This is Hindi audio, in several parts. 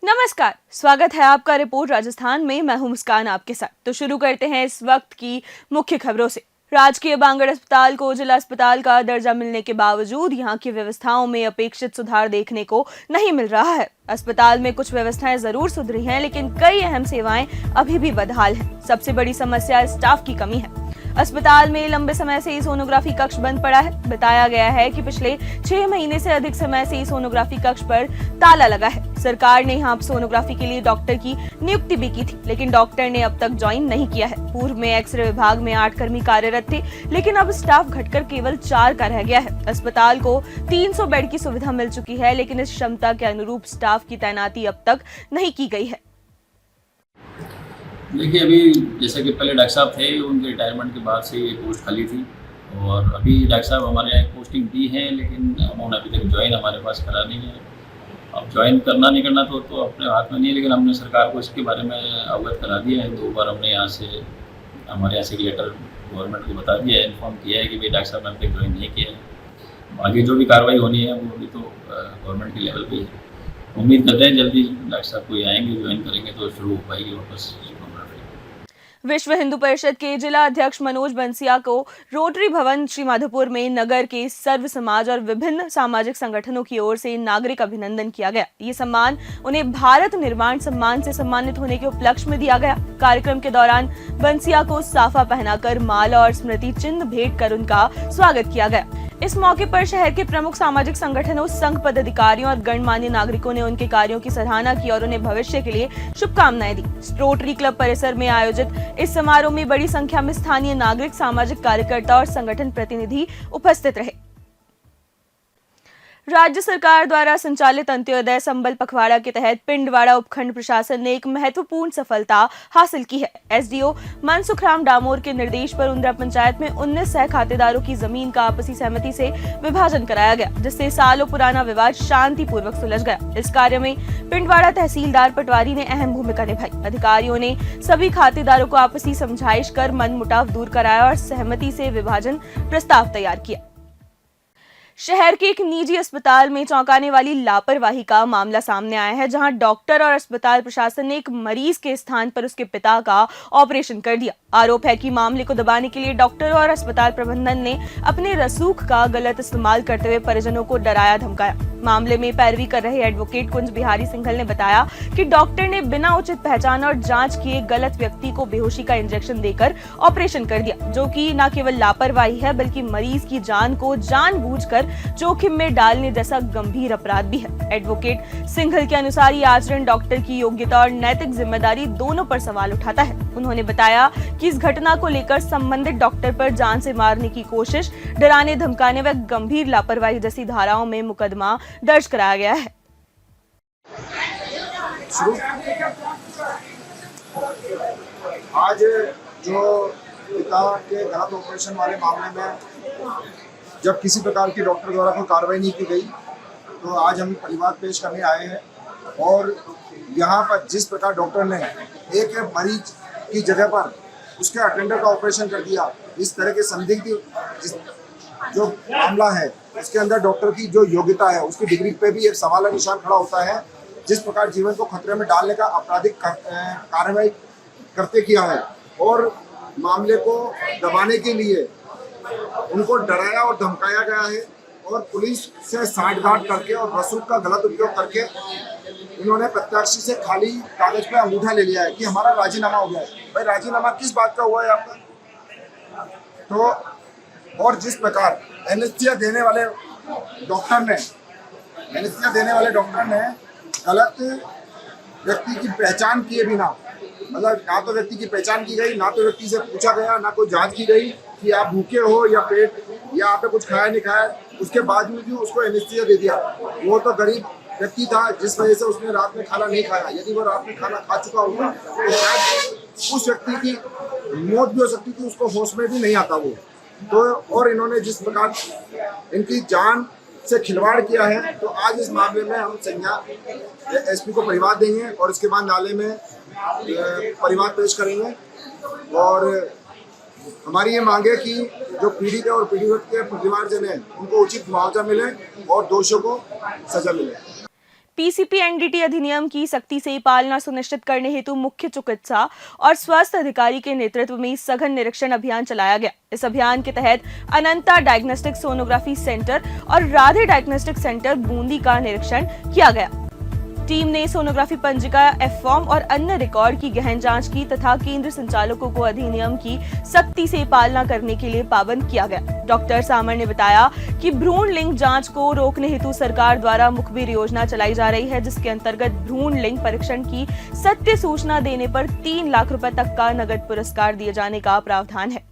नमस्कार, स्वागत है आपका रिपोर्ट राजस्थान में। मैं हूं मुस्कान आपके साथ। तो शुरू करते हैं इस वक्त की मुख्य खबरों से। राजकीय बांगड़ अस्पताल को जिला अस्पताल का दर्जा मिलने के बावजूद यहां की व्यवस्थाओं में अपेक्षित सुधार देखने को नहीं मिल रहा है। अस्पताल में कुछ व्यवस्थाएं जरूर सुधरी हैं, लेकिन कई अहम सेवाएं अभी भी बदहाल हैं। सबसे बड़ी समस्या स्टाफ की कमी है। अस्पताल में लंबे समय से सोनोग्राफी कक्ष बंद पड़ा है। बताया गया है कि पिछले 6 महीने से अधिक समय से सोनोग्राफी कक्ष पर ताला लगा है। सरकार ने यहाँ सोनोग्राफी के लिए डॉक्टर की नियुक्ति भी की थी, लेकिन डॉक्टर ने अब तक ज्वाइन नहीं किया है। पूर्व में एक्सरे विभाग में 8 कर्मी कार्यरत थे, लेकिन अब स्टाफ घटकर केवल 4 का रह गया है। अस्पताल को 300 बेड की सुविधा मिल चुकी है, लेकिन इस क्षमता के अनुरूप स्टाफ की तैनाती अब तक नहीं की गई है। देखिए, अभी जैसे कि पहले डॉक्टर साहब थे, उनके रिटायरमेंट के बाद से ये पोस्ट खाली थी और अभी डॉक्टर साहब हमारे यहाँ पोस्टिंग दी है, लेकिन उन्होंने अभी तक ज्वाइन हमारे पास करा नहीं है। अब ज्वाइन करना नहीं करना तो अपने हाथ में नहीं है, लेकिन हमने सरकार को इसके बारे में अवगत करा दिया है। 2 बार हमने हमारे यहाँ से लेटर गवर्नमेंट को बता दिया है, इन्फॉर्म किया है कि भाई डॉक्टर साहब ने अभी तक ज्वाइन नहीं किया है। आगे जो भी कार्रवाई होनी है वो अभी तो गवर्नमेंट के लेवल पे है। उम्मीद करते हैं जल्दी डॉक्टर साहब कोई आएंगे, ज्वाइन करेंगे तो शुरू हो पाएगी वापस। विश्व हिंदू परिषद के जिला अध्यक्ष मनोज बंसिया को रोटरी भवन श्री माधोपुर में नगर के सर्व समाज और विभिन्न सामाजिक संगठनों की ओर से नागरिक अभिनंदन किया गया। ये सम्मान उन्हें भारत निर्माण सम्मान से सम्मानित होने के उपलक्ष्य में दिया गया। कार्यक्रम के दौरान बंसिया को साफा पहनाकर माला और स्मृति चिन्ह भेंट कर उनका स्वागत किया गया। इस मौके पर शहर के प्रमुख सामाजिक संगठनों, संघ पदाधिकारियों और गणमान्य नागरिकों ने उनके कार्यों की सराहना की और उन्हें भविष्य के लिए शुभकामनाएं दी। रोटरी क्लब परिसर में आयोजित इस समारोह में बड़ी संख्या में स्थानीय नागरिक, सामाजिक कार्यकर्ता और संगठन प्रतिनिधि उपस्थित रहे। राज्य सरकार द्वारा संचालित अंत्योदय संबल पखवाड़ा के तहत पिंडवाड़ा उपखंड प्रशासन ने एक महत्वपूर्ण सफलता हासिल की है। एसडीओ मनसुखराम डामोर के निर्देश पर उंद्रा पंचायत में 19 सह खातेदारों की जमीन का आपसी सहमति से विभाजन कराया गया, जिससे सालों पुराना विवाद शांतिपूर्वक सुलझ गया। इस कार्य में पिंडवाड़ा तहसीलदार पटवारी ने अहम भूमिका निभाई। अधिकारियों ने सभी खातेदारों को आपसी समझाइश कर मनमुटाव दूर कराया और सहमति से विभाजन प्रस्ताव तैयार किया। शहर के एक निजी अस्पताल में चौंकाने वाली लापरवाही का मामला सामने आया है, जहां डॉक्टर और अस्पताल प्रशासन ने एक मरीज के स्थान पर उसके पिता का ऑपरेशन कर दिया। आरोप है कि मामले को दबाने के लिए डॉक्टर और अस्पताल प्रबंधन ने अपने रसूख का गलत इस्तेमाल करते हुए परिजनों को डराया धमकाया। मामले में पैरवी कर रहे एडवोकेट कुंज बिहारी सिंघल ने बताया कि डॉक्टर ने बिना उचित पहचान और जांच किए गलत व्यक्ति को बेहोशी का इंजेक्शन देकर ऑपरेशन कर दिया, जो कि न केवल लापरवाही है बल्कि मरीज की जान को जानबूझकर जोखिम में डालने जैसा गंभीर अपराध भी है। एडवोकेट सिंघल के अनुसार ये आचरण डॉक्टर की योग्यता और नैतिक जिम्मेदारी दोनों पर सवाल उठाता है। उन्होंने बताया कि इस घटना को लेकर संबंधित डॉक्टर पर जान से मारने की कोशिश, डराने धमकाने व गंभीर लापरवाही जैसी धाराओं में मुकदमा दर्ज कराया गया है। आज जो पिता के गलत ऑपरेशन वाले मामले में जब किसी प्रकार की डॉक्टर द्वारा कोई कार्रवाई नहीं की गई, तो आज हम परिवाद पेश करने आए हैं। और यहाँ पर जिस प्रकार डॉक्टर ने एक मरीज की जगह पर उसके अटेंडर का ऑपरेशन कर दिया, इस तरह के संदिग्ध जो मामला है उसके अंदर डॉक्टर की जो योग्यता है, उसकी डिग्री पे भी एक सवाल निशान खड़ा होता है। जिस प्रकार जीवन को खतरे में डालने का आपराधिक कार्रवाई करते किया है और मामले को दबाने के लिए उनको डराया और धमकाया गया है और पुलिस से साठगांठ करके और रसूख का गलत उपयोग करके इन्होंने प्रत्याशी से खाली कागज पे अंगूठा ले लिया है कि हमारा राजीनामा हो गया है। भाई, राजीनामा किस बात का हुआ है आपका? तो और जिस प्रकार एनेस्थीसिया देने वाले डॉक्टर ने गलत व्यक्ति की पहचान किए बिना, मतलब ना तो व्यक्ति की पहचान की गई, ना तो व्यक्ति से पूछा गया, ना कोई जांच की गई कि आप भूखे हो या पेट या आपने कुछ खाया नहीं खाया, उसके बाद में भी उसको एनेस्थीसिया दे दिया। वो तो गरीब व्यक्ति था, जिस वजह से उसने रात में खाना नहीं खाया। यदि वो रात में खाना खा चुका होगा तो शायद उस व्यक्ति की मौत भी हो सकती थी, उसको होश में भी नहीं आता वो। तो और इन्होंने जिस प्रकार इनकी जान से खिलवाड़ किया है, तो आज इस मामले में हम संज्ञा एसपी को परिवाद देंगे और इसके बाद नाले में परिवाद पेश करेंगे। और हमारी ये मांग है कि जो पीड़ित है और पीड़ित के परिवारजन है, उनको उचित मुआवजा मिले और दोषियों को सजा मिले। पीसीपीएनडीटी अधिनियम की सख्ती से पालना सुनिश्चित करने हेतु मुख्य चिकित्सा और स्वास्थ्य अधिकारी के नेतृत्व में सघन निरीक्षण अभियान चलाया गया। इस अभियान के तहत अनंता डायग्नोस्टिक सोनोग्राफी सेंटर और राधे डायग्नोस्टिक सेंटर बूंदी का निरीक्षण किया गया। टीम ने सोनोग्राफी पंजिका, एफ फॉर्म और अन्य रिकॉर्ड की गहन जांच की तथा केंद्र संचालकों को अधिनियम की सख्ती से पालना करने के लिए पाबंद किया गया। डॉक्टर सामर ने बताया कि भ्रूण लिंग जांच को रोकने हेतु सरकार द्वारा मुखबिर योजना चलाई जा रही है, जिसके अंतर्गत भ्रूण लिंग परीक्षण की सत्य सूचना देने पर 3 लाख रुपए तक का नगद पुरस्कार दिए जाने का प्रावधान है।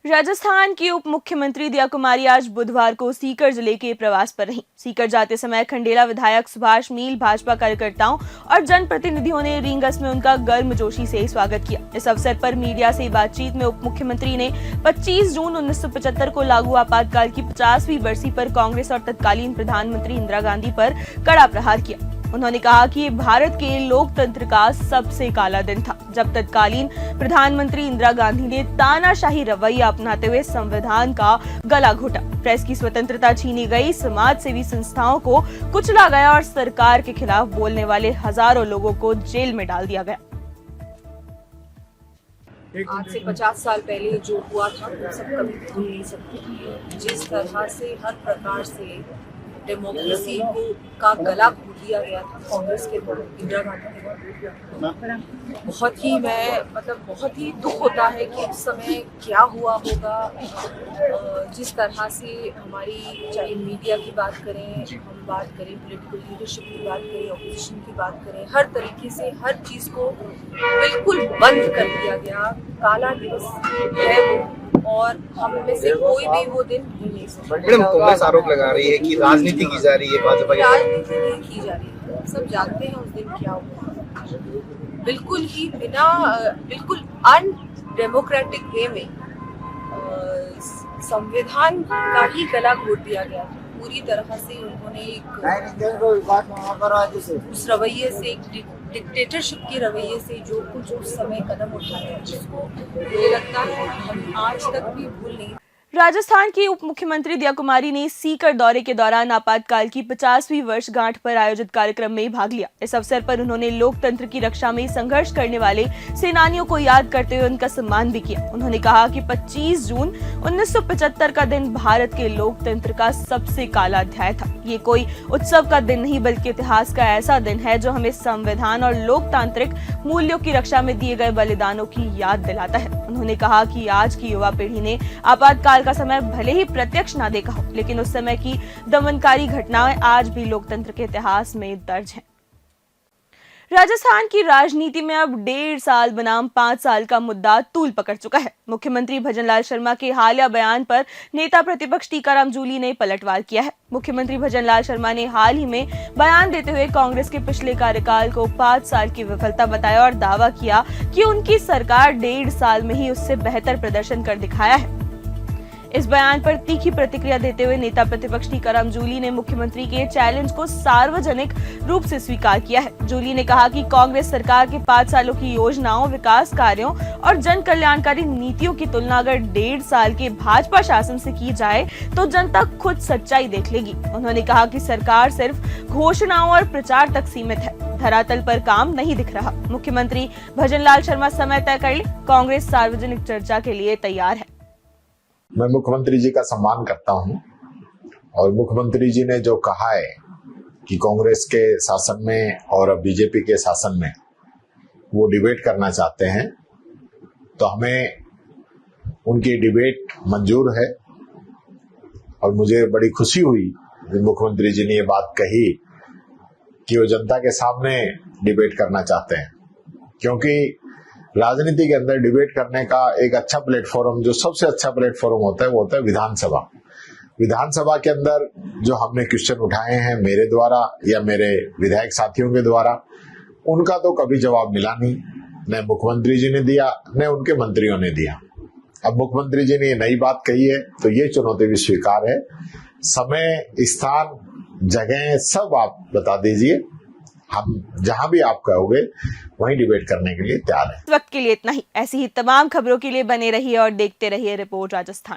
राजस्थान की उप मुख्यमंत्री दिया कुमारी आज बुधवार को सीकर जिले के प्रवास पर रहीं। सीकर जाते समय खंडेला विधायक सुभाष मील, भाजपा कार्यकर्ताओं और जनप्रतिनिधियों ने रींगस में उनका गर्मजोशी से स्वागत किया। इस अवसर पर मीडिया से बातचीत में उप मुख्यमंत्री ने 25 जून 1975 को लागू आपातकाल की 50वीं बरसी पर कांग्रेस और तत्कालीन प्रधानमंत्री इंदिरा गांधी पर कड़ा प्रहार किया। उन्होंने कहा कि ये भारत के लोकतंत्र का सबसे काला दिन था, जब तत्कालीन प्रधानमंत्री इंदिरा गांधी ने तानाशाही रवैया अपनाते हुए संविधान का गला घोटा, प्रेस की स्वतंत्रता छीनी गई, समाज सेवी संस्थाओं को कुचला गया और सरकार के खिलाफ बोलने वाले हजारों लोगों को जेल में डाल दिया गया। आज से 50 साल पहले जो हुआ था वो सब कभी भूल नहीं सकते। जिस तरह से हर प्रकार से डेमोक्रेसी का गला घोट दिया गया था कांग्रेस के द्वारा, इंदिरा गांधी के द्वारा, बहुत ही दुख होता है कि उस समय क्या हुआ होगा। जिस तरह से हमारी, चाहे मीडिया की बात करें, हम बात करें पॉलिटिकल लीडरशिप की बात करें, ऑपोजिशन की बात करें, हर तरीके से हर चीज़ को बिल्कुल बंद कर दिया गया। काला दिवस है वो, और हम में से कोई भी वो दिन भूल नहीं सकता। मैडम, कांग्रेस आरोप लगा रही है कि राजनीति की जा रही है, भाजपा की राजनीति नहीं की जा रही है। सब जानते हैं उस दिन क्या हुआ। बिल्कुल ही बिल्कुल अनडेमोक्रेटिक वे में संविधान का ही गला घोट दिया गया। पूरी तरह से उन्होंने उस रवैये से, एक डिक्टेटरशिप के रवैये से जो कुछ उस समय कदम उठाए, जिसको मुझे लगता है हम आज तक भी भूल नहीं। राजस्थान की उप मुख्यमंत्री दिया कुमारी ने सीकर दौरे के दौरान आपातकाल की 50वीं वर्षगांठ पर आयोजित कार्यक्रम में भाग लिया। इस अवसर पर उन्होंने लोकतंत्र की रक्षा में संघर्ष करने वाले सेनानियों को याद करते हुए उनका सम्मान भी किया। उन्होंने कहा कि 25 जून 1975 का दिन भारत के लोकतंत्र का सबसे काला अध्याय था। ये कोई उत्सव का दिन नहीं, बल्कि इतिहास का ऐसा दिन है जो हमें संविधान और लोकतांत्रिक मूल्यों की रक्षा में दिए गए बलिदानों की याद दिलाता है। उन्होंने कहा कि आज की युवा पीढ़ी ने आपातकाल का समय भले ही प्रत्यक्ष ना देखा हो, लेकिन उस समय की दमनकारी घटनाएं आज भी लोकतंत्र के इतिहास में दर्ज हैं। राजस्थान की राजनीति में अब 1.5 साल बनाम 5 साल का मुद्दा तूल पकड़ चुका है। मुख्यमंत्री भजनलाल शर्मा के हालिया बयान पर नेता प्रतिपक्ष टीकाराम जूली ने पलटवार किया है। मुख्यमंत्री भजनलाल शर्मा ने हाल ही में बयान देते हुए कांग्रेस के पिछले कार्यकाल को 5 साल की विफलता बताया और दावा किया कि उनकी सरकार 1.5 साल में ही उससे बेहतर प्रदर्शन कर दिखाया है। इस बयान पर तीखी प्रतिक्रिया देते हुए नेता प्रतिपक्ष टीकाराम जूली ने मुख्यमंत्री के चैलेंज को सार्वजनिक रूप से स्वीकार किया है। जूली ने कहा कि कांग्रेस सरकार के 5 सालों की योजनाओं, विकास कार्यों और जन कल्याणकारी नीतियों की तुलना अगर 1.5 साल के भाजपा शासन से की जाए तो जनता खुद सच्चाई देख लेगी। उन्होंने कहा कि सरकार सिर्फ घोषणाओं और प्रचार तक सीमित है, धरातल पर काम नहीं दिख रहा। मुख्यमंत्री भजनलाल शर्मा समय तय कर ले, कांग्रेस सार्वजनिक चर्चा के लिए तैयार है। मैं मुख्यमंत्री जी का सम्मान करता हूं और मुख्यमंत्री जी ने जो कहा है कि कांग्रेस के शासन में और अब बीजेपी के शासन में वो डिबेट करना चाहते हैं, तो हमें उनकी डिबेट मंजूर है। और मुझे बड़ी खुशी हुई जब मुख्यमंत्री जी ने ये बात कही कि वो जनता के सामने डिबेट करना चाहते हैं, क्योंकि राजनीति के अंदर डिबेट करने का एक अच्छा प्लेटफॉर्म, जो सबसे अच्छा प्लेटफॉर्म होता है, वो होता है विधानसभा। विधानसभा के अंदर जो हमने क्वेश्चन उठाए हैं मेरे द्वारा या मेरे विधायक साथियों के द्वारा, उनका तो कभी जवाब मिला नहीं, न मुख्यमंत्री जी ने दिया न उनके मंत्रियों ने दिया। अब मुख्यमंत्री जी ने ये नई बात कही है तो ये चुनौती भी स्वीकार है। समय, स्थान, जगह सब आप बता दीजिए, हम जहां भी आप कहोगे वहीं डिबेट करने के लिए तैयार हैं। इस वक्त के लिए इतना ही। ऐसी ही तमाम खबरों के लिए बने रहिए और देखते रहिए रिपोर्ट राजस्थान।